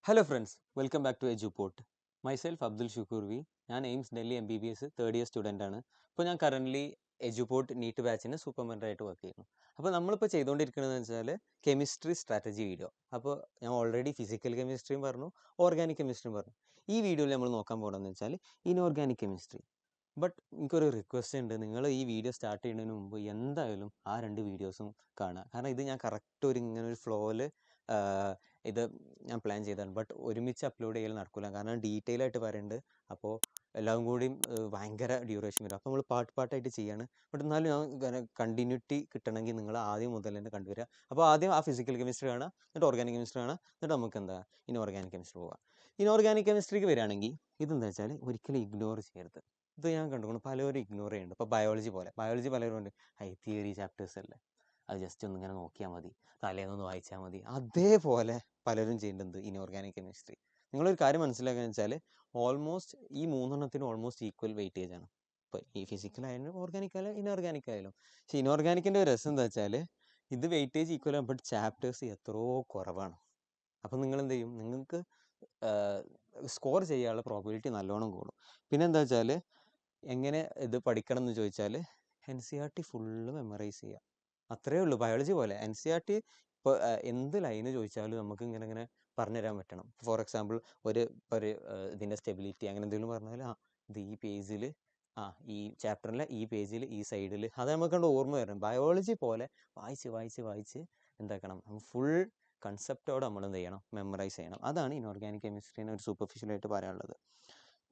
Hello friends, welcome back to EduPort. Myself Abdul Shukur V. ഞാൻ AIIMS Delhi MBBS third year student ആണ്. ഇപ്പോൾ ഞാൻ currently Eduport NEET ബാച്ചിന് സൂപ്പർമെൻ്ററായിട്ട് വർക്ക് ചെയ്യുന്നു. അപ്പോൾ നമ്മളിപ്പോൾ ചെയ്തുകൊണ്ടിരിക്കുന്നതെന്ന് വെച്ചാൽ കെമിസ്ട്രി സ്ട്രാറ്റജി വീഡിയോ. അപ്പോൾ ഞാൻ ഓൾറെഡി ഫിസിക്കൽ കെമിസ്ട്രിയും പറഞ്ഞു, ഓർഗാനിക് കെമിസ്ട്രിയും പറഞ്ഞു. ഈ വീഡിയോയിൽ നമ്മൾ നോക്കാൻ പോകുന്നതെന്ന് വെച്ചാൽ ഇനോർഗാനിക് കെമിസ്ട്രി. ബട്ട് എനിക്കൊരു റിക്വസ്റ്റ് ഉണ്ട്, നിങ്ങൾ ഈ വീഡിയോ സ്റ്റാർട്ട് ചെയ്യുന്നതിന് മുമ്പ് എന്തായാലും ആ 2 വീഡിയോസും കാണുക. കാരണം ഇത് ഞാൻ കറക്റ്റ് ഇങ്ങനെ ഒരു ഫ്ലോയിൽ ഇത് ഞാൻ പ്ലാൻ ചെയ്തതാണ്. ബട്ട് ഒരുമിച്ച് അപ്ലോഡ് ചെയ്യൽ നടക്കില്ല, കാരണം ഡീറ്റെയിൽ ആയിട്ട് പറയുന്നുണ്ട്. അപ്പോൾ എല്ലാം കൂടിയും ഭയങ്കര ഡ്യൂറേഷൻ വരും. അപ്പോൾ നമ്മൾ പാർട്ടായിട്ട് ചെയ്യാണ്. ബട്ട് എന്നാലും ഞാൻ കണ്ടിന്യൂറ്റി കിട്ടണമെങ്കിൽ നിങ്ങൾ ആദ്യം മുതൽ തന്നെ കണ്ടുവരിക. അപ്പോൾ ആദ്യം ആ ഫിസിക്കൽ കെമിസ്ട്രി കാണാം, എന്നിട്ട് ഓർഗാനിക് കെമിസ്ട്രി കാണാം, എന്നിട്ട് നമുക്ക് ഇനോർഗാനിക് കെമിസ്ട്രി പോകാം. ഇനോർഗാനിക് കെമിസ്ട്രിക്ക് വരികയാണെങ്കിൽ ഇതെന്താ വെച്ചാൽ ഒരിക്കലും ഇഗ്നോർ ചെയ്യരുത്. ഇത് ഞാൻ കണ്ടുകൊണ്ട് പലരും ഇഗ്നോർ ചെയ്യുന്നുണ്ട്. ഇപ്പോൾ ബയോളജി പലരും ഉണ്ട്, തിയറി ചാപ്റ്റേഴ്സ് അല്ലേ, അത് ജസ്റ്റ് ഒന്നിങ്ങനെ നോക്കിയാൽ മതി, തലേന്നൊന്ന് വായിച്ചാൽ മതി. അതേപോലെ പലരും ചെയ്യുന്നുണ്ട് ഇനോർഗാനിക് കെമിസ്ട്രി. നിങ്ങളൊരു കാര്യം മനസ്സിലാക്കുക വെച്ചാൽ ഓൾമോസ്റ്റ് ഈ 3 ഓൾമോസ്റ്റ് ഈക്വൽ വെയിറ്റേജ് ആണ്. ഇപ്പോൾ ഈ ഫിസിക്കലായാലും ഓർഗാനിക് ആയാലും ഇനോർഗാനിക് ആയാലും. പക്ഷേ ഇനോർഗാനിക്കിൻ്റെ ഒരു രസം എന്താ വെച്ചാൽ ഇത് വെയിറ്റേജ് ഈക്വൽ ആണ്, ബട്ട് ചാപ്റ്റേഴ്സ് എത്രയോ കുറവാണ്. അപ്പം നിങ്ങൾ എന്ത് ചെയ്യും, നിങ്ങൾക്ക് സ്കോർ ചെയ്യാനുള്ള പ്രോബിലിറ്റി നല്ലോണം കൂടും. പിന്നെ എന്താ വെച്ചാൽ എങ്ങനെ ഇത് പഠിക്കണം എന്ന് ചോദിച്ചാൽ NCERT ഫുള്ള് മെമ്മറൈസ് ചെയ്യുക, അത്രയേ ഉള്ളൂ. ബയോളജി പോലെ NCERT ഇപ്പോൾ എന്ത് ലൈന് ചോദിച്ചാലും നമുക്ക് ഇങ്ങനെ പറഞ്ഞുതരാൻ പറ്റണം. ഫോർ എക്സാമ്പിൾ ഒരു ഇതിൻ്റെ സ്റ്റെബിലിറ്റി അങ്ങനെ എന്തെങ്കിലും പറഞ്ഞാൽ ഇത് ഈ പേജിൽ ഈ ചാപ്റ്ററിലെ ഈ പേജിൽ ഈ സൈഡിൽ അത് നമുക്ക് ഓർമ്മ വരണം. ബയോളജി പോലെ വായിച്ച് എന്താക്കണം, ഫുൾ കൺസെപ്റ്റോടെ നമ്മൾ എന്ത് ചെയ്യണം, മെമ്മറൈസ് ചെയ്യണം. അതാണ് ഇനോർഗാനിക് കെമിസ്ട്രീനെ ഒരു സൂപ്പർഫിഷ്യലായിട്ട് പറയാനുള്ളത്.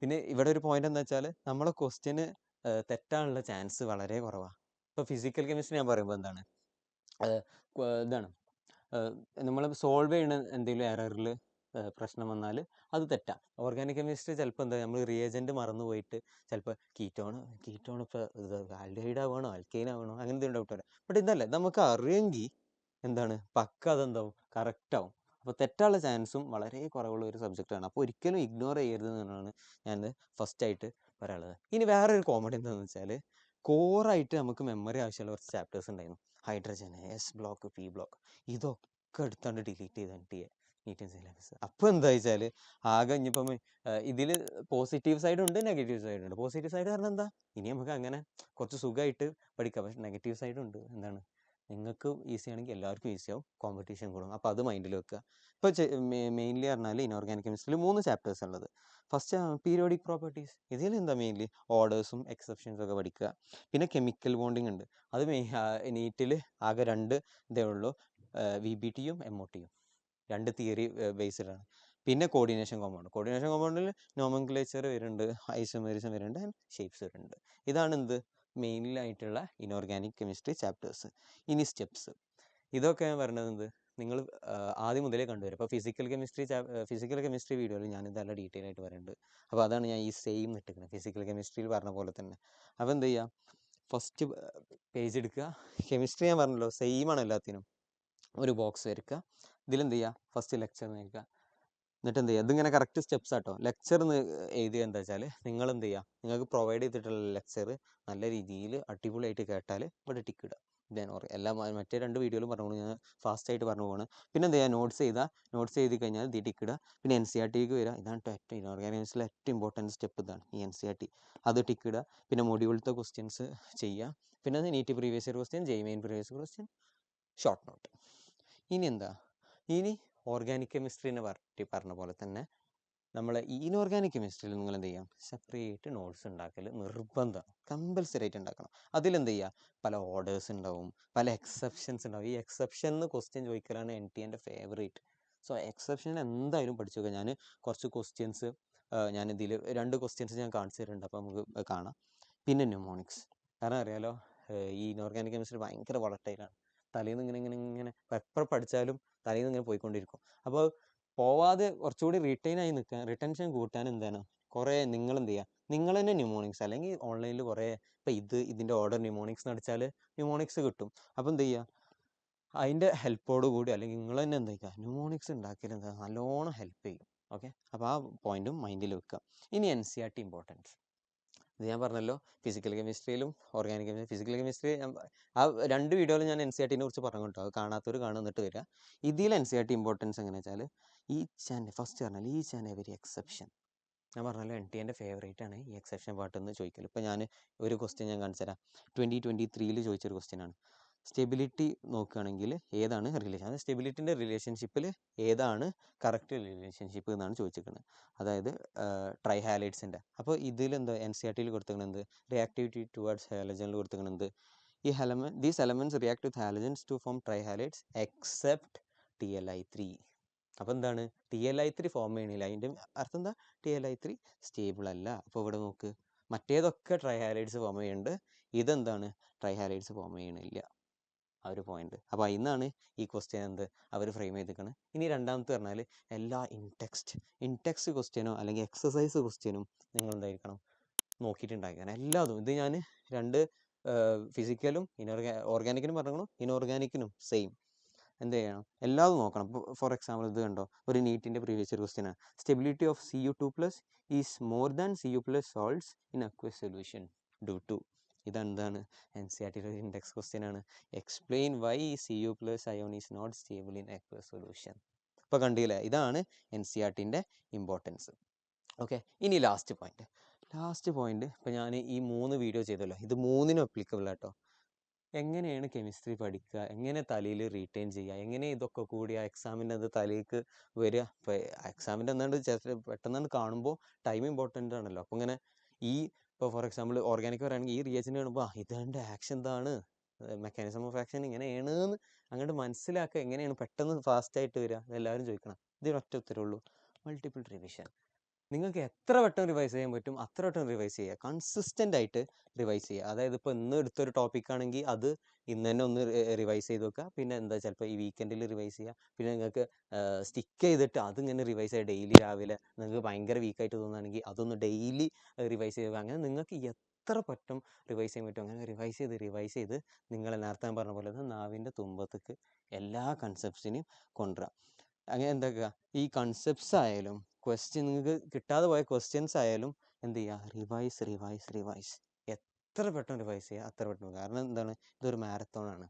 പിന്നെ ഇവിടെ ഒരു പോയിന്റ് എന്താ വെച്ചാൽ നമ്മളെ ക്വസ്റ്റ്യന് തെറ്റാനുള്ള ചാൻസ് വളരെ കുറവാണ്. ഇപ്പോൾ ഫിസിക്കൽ കെമിസ്ട്രി ഞാൻ പറയുമ്പോൾ എന്താണ് ഇതാണ്, നമ്മൾ സോൾവ് ചെയ്യുന്ന എന്തെങ്കിലും എററിൽ പ്രശ്നം വന്നാൽ അത് തെറ്റാണ്. ഓർഗാനിക് കെമിസ്ട്രി ചിലപ്പോൾ എന്താ, നമ്മൾ റിയേജൻറ്റ് മറന്നു പോയിട്ട് ചിലപ്പോൾ കീറ്റോൺ ഇപ്പോൾ ഇത് ആൽഡിഹൈഡ് ആവണോ ആൽക്കൈൻ ആവണോ അങ്ങനെ എന്തെങ്കിലും ഡൗട്ട് വരാം. ബട്ട് ഇതല്ലേ, നമുക്ക് അറിയെങ്കിൽ എന്താണ് പക്ക അതെന്താവും, കറക്റ്റാവും. അപ്പോൾ തെറ്റാനുള്ള ചാൻസും വളരെ കുറവുള്ള ഒരു സബ്ജക്റ്റാണ്. അപ്പോൾ ഒരിക്കലും ഇഗ്നോർ ചെയ്യരുത് എന്നാണ് ഞാൻ ഫസ്റ്റായിട്ട് പറയാനുള്ളത്. ഇനി വേറൊരു കോമഡി എന്താണെന്ന് വെച്ചാൽ കോറായിട്ട് നമുക്ക് മെമ്മറി ആവശ്യമുള്ള കുറച്ച് ചാപ്റ്റേഴ്സ് ഉണ്ടായിരുന്നു. Hydrogen, S block, P block, ഇതൊക്കെ എടുത്താണ്ട് ഡിലീറ്റ് ചെയ്ത് നീറ്റ് സിലബസ്. അപ്പോൾ എന്താ വെച്ചാൽ ആകെ ഇനിയിപ്പം ഇതിൽ പോസിറ്റീവ് സൈഡും ഉണ്ട് നെഗറ്റീവ് സൈഡും ഉണ്ട്. പോസിറ്റീവ് സൈഡ് പറഞ്ഞാൽ എന്താ, ഇനി നമുക്ക് അങ്ങനെ കുറച്ച് സുഖമായിട്ട് പഠിക്കാം. പക്ഷെ നെഗറ്റീവ് സൈഡും ഉണ്ട്. എന്താണ്, നിങ്ങൾക്ക് ഈസി ആണെങ്കിൽ എല്ലാവർക്കും ഈസി ആവും, കോമ്പറ്റീഷൻ കൂടും. അപ്പോൾ അത് മൈൻഡിൽ വെക്കുക. ഇപ്പോൾ മെയിൻലി പറഞ്ഞാൽ ഇനോർഗാനിക് കെമിസ്ട്രിയിൽ 3 ചാപ്റ്റേഴ്സ് ഉള്ളത്. ഫസ്റ്റ് പീരിയോഡിക് പ്രോപ്പർട്ടീസ്, ഇതിൽ എന്താ മെയിൻലി ഓർഡേഴ്സും എക്സെപ്ഷൻസും ഒക്കെ പഠിക്കുക. പിന്നെ കെമിക്കൽ ബോണ്ടിങ് ഉണ്ട്, അത് നീറ്റിൽ ആകെ 2 ഇതേ ഉള്ളൂ, VBTയും MOTയും, 2 തിയറി ബേസ്ഡ് ആണ്. പിന്നെ കോർഡിനേഷൻ കോമ്പൗണ്ടിൽ നോമൻക്ലേച്ചർ വരുന്നുണ്ട്, ഐസോമെറിസം വരുന്നുണ്ട്, ആൻഡ് ഷേപ്സ് വരുന്നുണ്ട്. ഇതാണ് എന്ത് മെയിനിലായിട്ടുള്ള ഇനോർഗാനിക് കെമിസ്ട്രി ചാപ്റ്റേഴ്സ്. ഇനി സ്റ്റെപ്സ്, ഇതൊക്കെ ഞാൻ പറഞ്ഞത് എന്ത്, നിങ്ങൾ ആദ്യം മുതലേ കണ്ടുവരും. ഇപ്പോൾ ഫിസിക്കൽ കെമിസ്ട്രി വീഡിയോയിൽ ഞാൻ ഇതെല്ലാം ഡീറ്റെയിൽ ആയിട്ട് പറയുന്നുണ്ട്. അപ്പോൾ അതാണ് ഞാൻ ഈ സെയിം ഇട്ടിരിക്കുന്നത്, ഫിസിക്കൽ കെമിസ്ട്രിയിൽ പറഞ്ഞ പോലെ തന്നെ. അപ്പോൾ എന്ത് ചെയ്യുക, ഫസ്റ്റ് പേജ് എടുക്കുക. കെമിസ്ട്രി ഞാൻ പറഞ്ഞല്ലോ സെയിം ആണ് എല്ലാത്തിനും. ഒരു ബോക്സ് വരയ്ക്കുക. ഇതിലെന്ത് ചെയ്യുക, ഫസ്റ്റ് ലെക്ചർ നോക്കുക. എന്നിട്ട് എന്ത് ചെയ്യുക, ഇതിങ്ങനെ കറക്റ്റ് സ്റ്റെപ്സ് ആട്ടോ. ലെക്ചർ എഴുതിയ എന്താ വെച്ചാൽ നിങ്ങൾ എന്ത് ചെയ്യുക, നിങ്ങൾക്ക് പ്രൊവൈഡ് ചെയ്തിട്ടുള്ള ലെക്ചർ നല്ല രീതിയിൽ അടിപൊളിയായിട്ട് കേട്ടാൽ ഇവിടെ ടിക്ക് ഇടുക. എല്ലാം മറ്റേ 2 വീഡിയോയിലും പറഞ്ഞു, ഞാൻ ഫാസ്റ്റായിട്ട് പറഞ്ഞു പോകണം. പിന്നെ എന്ത് ചെയ്യുക, നോട്ട്സ് എഴുതി കഴിഞ്ഞാൽ ഇത് ടിക്ക് ഇടുക. പിന്നെ NCERTക്ക് വരിക. ഇതാണ് ഏറ്റവും ഇനോർഗാനിക്സിലെ ഏറ്റവും ഇമ്പോർട്ടൻറ്റ് സ്റ്റെപ്പ്, ഇതാണ് ഈ NCERT. അത് ടിക്ക് ഇടുക. പിന്നെ മൊഡ്യൂളിലത്തെ ക്വസ്റ്റ്യൻസ് ചെയ്യുക. പിന്നെ NEET previous year question, JEE previous year question, short note. ഇനി എന്താ, ഇനി ഓർഗാനിക് കെമിസ്ട്രീനെ പറഞ്ഞ പോലെ തന്നെ നമ്മൾ ഇനോർഗാനിക് കെമിസ്ട്രിയിൽ നിങ്ങൾ എന്ത് ചെയ്യാം, സെപ്പറേറ്റ് നോട്ട്സ് ഉണ്ടാക്കൽ നിർബന്ധമാണ്, കമ്പൽസറി ആയിട്ട് ഉണ്ടാക്കണം. അതിലെന്ത് ചെയ്യുക, പല ഓർഡേഴ്സ് ഉണ്ടാവും, പല എക്സെപ്ഷൻസ് ഉണ്ടാവും. ഈ എക്സെപ്ഷൻ ക്വസ്റ്റ്യൻ ചോദിക്കലാണ് NTൻ്റെ ഫേവറേറ്റ്. സോ എക്സെപ്ഷൻ എന്തായാലും പഠിച്ചു നോക്കുക. ഞാൻ കുറച്ച് ക്വസ്റ്റ്യൻസ് ഞാൻ ഇതിൽ 2 ക്വസ്റ്റ്യൻസ് ഞാൻ കാണിച്ചു തരുന്നുണ്ട്, അപ്പോൾ നമുക്ക് കാണാം. പിന്നെ ന്യൂമോണിക്സ്, കാരണം അറിയാലോ ഈ ഇനോർഗാനിക് കെമിസ്ട്രി ഭയങ്കര വളട്ടൈലാണ്. തലേന്ന് ഇങ്ങനെ എപ്പോൾ പഠിച്ചാലും തലേന്ന് ഇങ്ങനെ പോയിക്കൊണ്ടിരിക്കും. അപ്പോൾ പോവാതെ കുറച്ചുകൂടി റിട്ടൻഷൻ കൂട്ടാൻ എന്താണ്, കുറേ നിങ്ങൾ എന്ത് ചെയ്യുക, നിങ്ങൾ തന്നെ ന്യൂമോണിക്സ് അല്ലെങ്കിൽ ഓൺലൈനിൽ കുറേ ഇപ്പോൾ ഇതിൻ്റെ ഓർഡർ ന്യൂമോണിക്സ് അടിച്ചാൽ ന്യൂമോണിക്സ് കിട്ടും. അപ്പോൾ എന്ത് ചെയ്യുക, അതിൻ്റെ ഹെൽപ്പോട് കൂടി അല്ലെങ്കിൽ നിങ്ങൾ തന്നെ എന്താ ചെയ്യുക, ന്യൂമോണിക്സ് ഉണ്ടാക്കിയാൽ എന്താ നല്ലോണം ഹെൽപ്പ് ചെയ്യും. ഓക്കെ, അപ്പോൾ ആ പോയിന്റും മൈൻഡിൽ വെക്കുക. ഇനി NCERT ഇമ്പോർട്ടൻസ്, ഇത് ഞാൻ പറഞ്ഞല്ലോ ഫിസിക്കൽ കെമിസ്ട്രിയിലും ഓർഗാനിക് കെമിസ്ട്രി. ഫിസിക്കൽ കെമിസ്ട്രി ആ 2 വീഡിയോയിലും ഞാൻ NCERTനെ കുറിച്ച് പറഞ്ഞു കേട്ടോ, അത് കാണാത്തവർ കാണുന്നിട്ട് വരിക. ഇതിൽ NCERT ഇമ്പോർട്ടൻസ് എങ്ങനെയാ വെച്ചാൽ ഫസ്റ്റ് പറഞ്ഞാൽ ഈച്ച് ആൻഡ് എവരി എക്സെപ്ഷൻ. ഞാൻ പറഞ്ഞല്ലോ NTA ഫേവറേറ്റ് ആണ് ഈ എക്സെപ്ഷൻ പാർട്ട് എന്ന് ചോദിക്കൽ. ഇപ്പോൾ ഞാൻ ഒരു ക്വസ്റ്റ്യൻ ഞാൻ കാണിച്ചു തരാം. 2023 ചോദിച്ചൊരു ക്വസ്റ്റ്യനാണ്. സ്റ്റെബിലിറ്റി നോക്കുകയാണെങ്കിൽ ഏതാണ് റിലേഷൻ, അതായത് സ്റ്റെബിലിറ്റിൻ്റെ റിലേഷൻഷിപ്പിൽ ഏതാണ് കറക്റ്റ് റിലേഷൻഷിപ്പ് എന്നാണ് ചോദിച്ചിരിക്കുന്നത്. അതായത് ട്രൈഹാലൈഡ്സിൻ്റെ. അപ്പോൾ ഇതിലെന്താ NCERT കൊടുത്തിരിക്കുന്നത് റിയാക്ടിവിറ്റി ടുവേർഡ്സ് ഹാലജനിൽ കൊടുത്തിരിക്കുന്നത് these elements react with halogens to form trihalides except TLI3. അപ്പോൾ എന്താണ് TLI3 ഫോം ചെയ്യണില്ല. അതിൻ്റെ അർത്ഥം എന്താ? TLI3 സ്റ്റേബിൾ അല്ല. അപ്പോൾ ഇവിടെ നോക്ക്, മറ്റേതൊക്കെ ട്രൈഹാലൈഡ്സ് ഫോം ചെയ്യുന്നുണ്ട്, ഇതെന്താണ് ട്രൈഹാലൈഡ്സ് ഫോം ചെയ്യണില്ല. ആ ഒരു പോയിന്റ്. അപ്പോൾ അതിന്നാണ് ഈ ക്വസ്റ്റ്യൻ അവർ ഫ്രെയിം ചെയ്തിരിക്കുന്നത്. ഇനി രണ്ടാമത്തെ പറഞ്ഞാൽ എല്ലാ ഇൻടെക്സ്റ്റ് ക്വസ്റ്റ്യനോ അല്ലെങ്കിൽ എക്സസൈസ് ക്വസ്റ്റ്യനും നിങ്ങൾ എന്തായിരിക്കണം നോക്കിയിട്ടുണ്ടായിരിക്കണം. എല്ലാതും ഇത് ഞാൻ രണ്ട് ഫിസിക്കലും ഓർഗാനിക്കിനും പറഞ്ഞു, ഇനോർഗാനിക്കിനും സെയിം എന്ത് ചെയ്യണം, എല്ലാതും നോക്കണം. ഫോർ എക്സാമ്പിൾ ഇത് കണ്ടോ, ഒരു നീറ്റിൻ്റെ പ്രീവിയസ് ക്വസ്റ്റ്യനാണ്. Stability of Cu2+ is more than Cu+ salts in aqueous solution due to. ഇതെന്താണ് NCERT ഇൻഡെക്സ് ക്വസ്റ്റ്യൻ ആണ്. Explain why Cu+ ion is not stable in aqueous solution. ഇപ്പോൾ കണ്ടില്ലേ, ഇതാണ് NCERT ഇമ്പോർട്ടൻസ്. ഓക്കെ, ഇനി ലാസ്റ്റ് പോയിന്റ്. ഇപ്പോൾ ഞാൻ ഈ 3 video ചെയ്തല്ലോ, ഇത് 3നും അപ്ലിക്കബിൾ ആട്ടോ. എങ്ങനെയാണ് കെമിസ്ട്രി പഠിക്കുക, എങ്ങനെ തലയിൽ റീറ്റെയിൻ ചെയ്യുക, എങ്ങനെ ഇതൊക്കെ കൂടി ആ എക്സാമിൻ്റെ അത് തലയിലേക്ക് വരിക. ഇപ്പോൾ എക്സാമിൻ്റെ എന്താണ്ട് പെട്ടെന്ന് കാണുമ്പോൾ ടൈം ഇമ്പോർട്ടൻ്റ് ആണല്ലോ. അപ്പോൾ ഇങ്ങനെ ഇപ്പോൾ ഫോർ എക്സാമ്പിൾ ഓർഗാനിക് പറയുകയാണെങ്കിൽ ഈ റിയേജൻ്റ് കാണുമ്പോൾ ഇതിൻ്റെ ആക്ഷൻ എന്താണ്, മെക്കാനിസം ഓഫ് ആക്ഷൻ ഇങ്ങനെയാണ് അങ്ങോട്ട് മനസ്സിലാക്കുക. എങ്ങനെയാണ് പെട്ടെന്ന് ഫാസ്റ്റായിട്ട് വരിക, അതെല്ലാവരും ചോദിക്കണം. ഇതിനൊറ്റ ഉത്തരവുള്ളൂ, മൾട്ടിപ്പിൾ റിവിഷൻ. നിങ്ങൾക്ക് എത്ര വട്ടം റിവൈസ് ചെയ്യാൻ പറ്റും അത്ര വട്ടം റിവൈസ് ചെയ്യുക, കൺസിസ്റ്റൻ്റ് ആയിട്ട് റിവൈസ് ചെയ്യുക. അതായത് ഇപ്പോൾ ഇന്ന് എടുത്തൊരു ടോപ്പിക് ആണെങ്കിൽ അത് ഇന്ന് തന്നെ ഒന്ന് റിവൈസ് ചെയ്ത് വെക്കുക. പിന്നെ എന്താ ചിലപ്പോൾ ഈ വീക്കെൻഡിൽ റിവൈസ് ചെയ്യുക. പിന്നെ നിങ്ങൾക്ക് സ്റ്റിക്ക് ചെയ്തിട്ട് അതിങ്ങനെ റിവൈസ് ചെയ്യുക ഡെയിലി. രാവിലെ നിങ്ങൾക്ക് ഭയങ്കര വീക്കായിട്ട് തോന്നുകയാണെങ്കിൽ അതൊന്ന് ഡെയിലി റിവൈസ് ചെയ്യുക. അങ്ങനെ നിങ്ങൾക്ക് എത്ര പറ്റും റിവൈസ് ചെയ്യാൻ പറ്റും അങ്ങനെ റിവൈസ് ചെയ്ത് നിങ്ങൾ നേരത്തെ ഞാൻ പറഞ്ഞ പോലെ നാവിൻ്റെ തുമ്പത്തേക്ക് എല്ലാ കൺസെപ്റ്റ്സിനെയും കൊണ്ടുവരാം. അങ്ങനെ എന്താക്കുക, ഈ കൺസെപ്റ്റ്സ് ആയാലും നിങ്ങൾക്ക് കിട്ടാതെ പോയ ക്വസ്റ്റ്യൻസ് ആയാലും എന്ത് ചെയ്യുക, റിവൈസ് എത്ര പെട്ടെന്ന് റിവൈസ് ചെയ്യുക അത്ര പെട്ടെന്ന്. കാരണം എന്താണ്, ഇതൊരു മാരത്തോൺ ആണ്.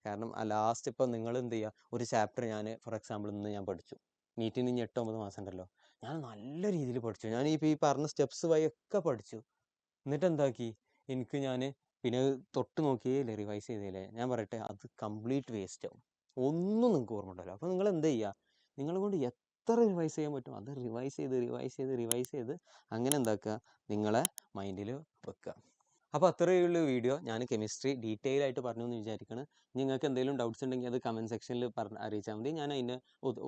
കാരണം ലാസ്റ്റ് ഇപ്പോൾ നിങ്ങൾ എന്ത് ചെയ്യുക, ഒരു ചാപ്റ്റർ ഞാൻ ഫോർ എക്സാമ്പിൾ ഇന്ന് ഞാൻ പഠിച്ചു, നീറ്റിന് ഇനി 8-9 മാസം ഉണ്ടല്ലോ, ഞാൻ നല്ല രീതിയിൽ പഠിച്ചു. ഞാൻ ഈ പറഞ്ഞ സ്റ്റെപ്സ് വഴി ഒക്കെ പഠിച്ചു. എന്നിട്ട് എന്താക്കി, ഞാൻ പിന്നെ തൊട്ട് നോക്കിയേ റിവൈസ് ചെയ്തേലേ, ഞാൻ പറയട്ടെ, അത് കംപ്ലീറ്റ് വേസ്റ്റ് ആവും. ഒന്നും നിങ്ങൾക്ക് ഓർമ്മ ഉണ്ടല്ലോ. അപ്പോൾ നിങ്ങൾ എന്ത് ചെയ്യുക, നിങ്ങളെ കൊണ്ട് എത്ര റിവൈസ് ചെയ്യാൻ പറ്റും അത് റിവൈസ് ചെയ്ത് അങ്ങനെ എന്താക്കുക, നിങ്ങളെ മൈൻഡിൽ വെക്കുക. അപ്പോൾ അത്രയേ ഉള്ളൂ വീഡിയോ. ഞാൻ കെമിസ്ട്രി ഡീറ്റെയിൽ ആയിട്ട് പറഞ്ഞു എന്ന് വിചാരിക്കണം. നിങ്ങൾക്ക് എന്തെങ്കിലും ഡൗട്ട്സ് ഉണ്ടെങ്കിൽ അത് കമൻറ്റ് സെക്ഷനിൽ അറിയിച്ചാൽ മതി. ഞാൻ അതിന്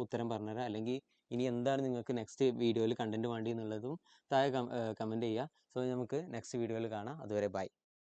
ഉത്തരം പറഞ്ഞുതരാം. അല്ലെങ്കിൽ ഇനി എന്താണ് നിങ്ങൾക്ക് നെക്സ്റ്റ് വീഡിയോയിൽ കണ്ടന്റ് വേണ്ടി എന്നുള്ളതും താഴെ കമൻറ്റ് ചെയ്യുക. സോ നമുക്ക് നെക്സ്റ്റ് വീഡിയോയിൽ കാണാം. അതുവരെ ബൈ.